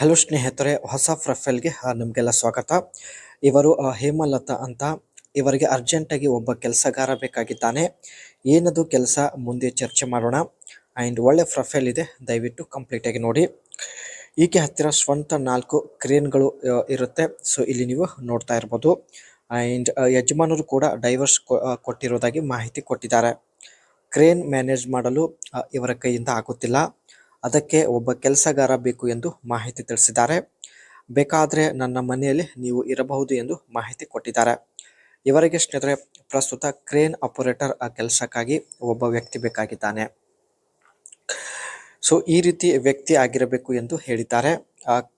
Hello ಸ್ನೇಹಿತರೆ, ಹೊಸ ಪ್ರೊಫೈಲ್ಗೆ ನಿಮಗೆಲ್ಲ ಸ್ವಾಗತ. ಇವರು ಹೇಮಲತಾ ಅಂತ. ಇವರಿಗೆ ಅರ್ಜೆಂಟಾಗಿ ಒಬ್ಬ ಕೆಲಸಗಾರ ಬೇಕಾಗಿದ್ದಾನೆ. ಏನದು ಕೆಲಸ ಮುಂದೆ ಚರ್ಚೆ ಮಾಡೋಣ. ಆ್ಯಂಡ್ ಒಳ್ಳೆ ಪ್ರೊಫೈಲ್ ಇದೆ, ದಯವಿಟ್ಟು ಕಂಪ್ಲೀಟಾಗಿ ನೋಡಿ. ಈಕೆ ಹತ್ತಿರ ಸ್ವಂತ 4 ಕ್ರೇನ್ಗಳು ಇರುತ್ತೆ. ಸೊ ಇಲ್ಲಿ ನೀವು ನೋಡ್ತಾ ಇರ್ಬೋದು. ಆ್ಯಂಡ್ ಯಜಮಾನರು ಕೂಡ ಡೈವರ್ಸ್ ಕೊಟ್ಟಿರೋದಾಗಿ ಮಾಹಿತಿ ಕೊಟ್ಟಿದ್ದಾರೆ. ಕ್ರೇನ್ ಮ್ಯಾನೇಜ್ ಮಾಡಲು ಇವರ ಕೈಯಿಂದ ಆಗುತ್ತಿಲ್ಲ, ಅದಕ್ಕೆ ಒಬ್ಬ ಕೆಲಸಗಾರ ಬೇಕು ಎಂದು ಮಾಹಿತಿ ತಿಳಿಸಿದ್ದಾರೆ. ಬೇಕಾದರೆ ನನ್ನ ಮನೆಯಲ್ಲಿ ನೀವು ಇರಬಹುದು ಎಂದು ಮಾಹಿತಿ ಕೊಟ್ಟಿದ್ದಾರೆ. ಇವರಿಗೆ ಸ್ನೇಹಿತರೆ ಪ್ರಸ್ತುತ ಕ್ರೇನ್ ಆಪರೇಟರ್ ಕೆಲಸಕ್ಕಾಗಿ ಒಬ್ಬ ವ್ಯಕ್ತಿ ಬೇಕಾಗಿದ್ದಾನೆ. ಸೊ ಈ ರೀತಿ ವ್ಯಕ್ತಿ ಆಗಿರಬೇಕು ಎಂದು ಹೇಳಿದ್ದಾರೆ.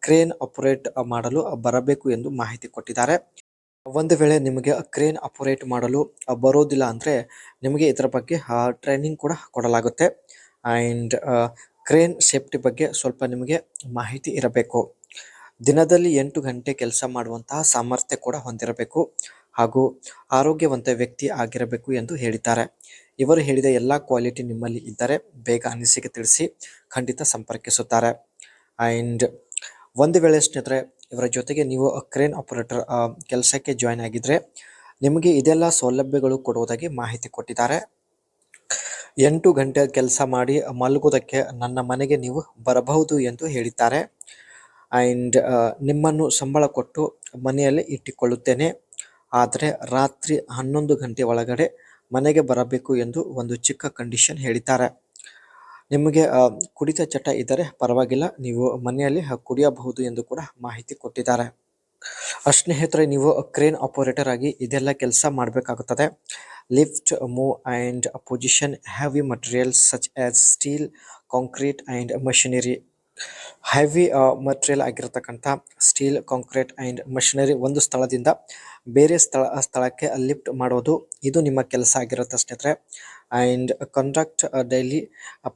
ಕ್ರೇನ್ ಆಪರೇಟ್ ಮಾಡಲು ಬರಬೇಕು ಎಂದು ಮಾಹಿತಿ ಕೊಟ್ಟಿದ್ದಾರೆ. ಒಂದು ವೇಳೆ ನಿಮಗೆ ಕ್ರೇನ್ ಆಪರೇಟ್ ಮಾಡಲು ಬರೋದಿಲ್ಲ ಅಂದರೆ ನಿಮಗೆ ಇದರ ಬಗ್ಗೆ ಟ್ರೈನಿಂಗ್ ಕೂಡ ಕೊಡಲಾಗುತ್ತೆ. ಆ್ಯಂಡ್ ಕ್ರೇನ್ ಸೇಫ್ಟಿ ಬಗ್ಗೆ ಸ್ವಲ್ಪ ನಿಮಗೆ ಮಾಹಿತಿ ಇರಬೇಕು. ದಿನದಲ್ಲಿ 8 ಗಂಟೆ ಕೆಲಸ ಮಾಡುವಂತಹ ಸಾಮರ್ಥ್ಯ ಕೂಡ ಹೊಂದಿರಬೇಕು ಹಾಗೂ ಆರೋಗ್ಯವಂತ ವ್ಯಕ್ತಿ ಆಗಿರಬೇಕು ಎಂದು ಹೇಳಿದ್ದಾರೆ. ಇವರು ಹೇಳಿದ ಎಲ್ಲ ಕ್ವಾಲಿಟಿ ನಿಮ್ಮಲ್ಲಿ ಇದ್ದರೆ ಬೇಗ ಅನಿಸಿಕೆ ತಿಳಿಸಿ, ಖಂಡಿತ ಸಂಪರ್ಕಿಸುತ್ತಾರೆ. ಆ್ಯಂಡ್ ಒಂದು ವೇಳೆ ಸ್ನೇಹಿತರೆ ಇವರ ಜೊತೆಗೆ ನೀವು ಕ್ರೇನ್ ಆಪರೇಟರ್ ಕೆಲಸಕ್ಕೆ ಜಾಯ್ನ್ ಆಗಿದ್ರೆ ನಿಮಗೆ ಇದೆಲ್ಲ ಸೌಲಭ್ಯಗಳು ಕೊಡುವುದಾಗಿ ಮಾಹಿತಿ ಕೊಟ್ಟಿದ್ದಾರೆ. 8 ಗಂಟೆ ಕೆಲಸ ಮಾಡಿ ಮಲಗುವುದಕ್ಕೆ ನನ್ನ ಮನೆಗೆ ನೀವು ಬರಬಹುದು ಎಂದು ಹೇಳಿದ್ದಾರೆ. ಆ್ಯಂಡ್ ನಿಮ್ಮನ್ನು ಸಂಬಳ ಕೊಟ್ಟು ಮನೆಯಲ್ಲಿ ಇಟ್ಟುಕೊಳ್ಳುತ್ತೇನೆ, ಆದರೆ ರಾತ್ರಿ 11 ಗಂಟೆ ಒಳಗಡೆ ಮನೆಗೆ ಬರಬೇಕು ಎಂದು ಒಂದು ಚಿಕ್ಕ ಕಂಡೀಷನ್ ಹೇಳಿದ್ದಾರೆ. ನಿಮಗೆ ಕುಡಿತ ಚಟ ಇದ್ದರೆ ಪರವಾಗಿಲ್ಲ, ನೀವು ಮನೆಯಲ್ಲಿ ಕುಡಿಯಬಹುದು ಎಂದು ಕೂಡ ಮಾಹಿತಿ ಕೊಟ್ಟಿದ್ದಾರೆ. ಸ್ನೇಹಿತರೆ, ನೀವು ಕ್ರೇನ್ ಆಪರೇಟರ್ ಆಗಿ ಇದೆಲ್ಲ ಕೆಲಸ ಮಾಡಬೇಕಾಗುತ್ತದೆ. Lift, move and position heavy materials such as steel, concrete and machinery. Heavy material ಆಗಿರತಕ್ಕಂಥ ಸ್ಟೀಲ್, ಕಾಂಕ್ರೀಟ್ ಆ್ಯಂಡ್ ಮಷಿನರಿ ಒಂದು ಸ್ಥಳದಿಂದ ಬೇರೆ ಸ್ಥಳಕ್ಕೆ ಲಿಫ್ಟ್ ಮಾಡೋದು, ಇದು ನಿಮ್ಮ ಕೆಲಸ ಆಗಿರುತ್ತೆ ಸ್ನೇಹಿತರೆ. And conduct daily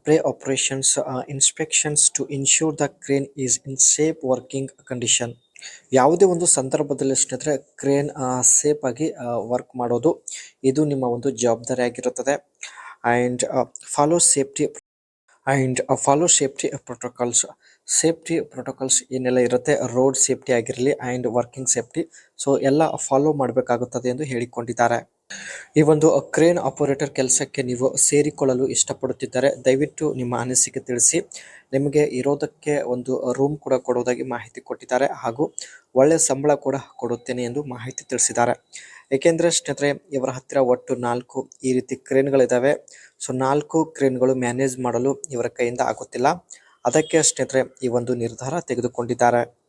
pre operations inspections to ensure the crane is in safe working condition. ಯಾವುದೇ ಒಂದು ಸಂದರ್ಭದಲ್ಲಿ ಸ್ನೇಹಿತರೆ ಕ್ರೇನ್ ಸೇಫ್ ಆಗಿ ವರ್ಕ್ ಮಾಡೋದು, ಇದು ನಿಮ್ಮ ಒಂದು ಜವಾಬ್ದಾರಿ ಆಗಿರುತ್ತದೆ. And follow safety protocols. Safety protocols ಏನೆಲ್ಲ ಇರುತ್ತೆ, ರೋಡ್ ಸೇಫ್ಟಿ ಆಗಿರಲಿ ಆ್ಯಂಡ್ ವರ್ಕಿಂಗ್ ಸೇಫ್ಟಿ, ಸೊ ಎಲ್ಲ ಫಾಲೋ ಮಾಡಬೇಕಾಗುತ್ತದೆ ಎಂದು ಹೇಳಿಕೊಂಡಿದ್ದಾರೆ. ಈ ಒಂದು ಕ್ರೇನ್ ಆಪರೇಟರ್ ಕೆಲಸಕ್ಕೆ ನೀವು ಸೇರಿಕೊಳ್ಳಲು ಇಷ್ಟಪಡುತ್ತಿದ್ದರೆ ದಯವಿಟ್ಟು ನಿಮ್ಮ ಅನಿಸಿಕೆ ತಿಳಿಸಿ. ನಿಮಗೆ ಇರೋದಕ್ಕೆ ಒಂದು ರೂಮ್ ಕೂಡ ಕೊಡುವುದಾಗಿ ಮಾಹಿತಿ ಕೊಟ್ಟಿದ್ದಾರೆ ಹಾಗೂ ಒಳ್ಳೆಯ ಸಂಬಳ ಕೂಡ ಕೊಡುತ್ತೇನೆ ಎಂದು ಮಾಹಿತಿ ತಿಳಿಸಿದ್ದಾರೆ. ಏಕೆಂದರೆ ಸ್ನೇಹಿತರೆ ಇವರ ಹತ್ತಿರ ಒಟ್ಟು 4 ಈ ರೀತಿ ಕ್ರೇನ್ಗಳಿದ್ದಾವೆ. ಸೊ 4 ಕ್ರೇನ್ಗಳು ಮ್ಯಾನೇಜ್ ಮಾಡಲು ಇವರ ಕೈಯಿಂದ ಆಗುತ್ತಿಲ್ಲ, ಅದಕ್ಕೆ ಸ್ನೇಹಿತರೆ ಈ ಒಂದು ನಿರ್ಧಾರ ತೆಗೆದುಕೊಂಡಿದ್ದಾರೆ.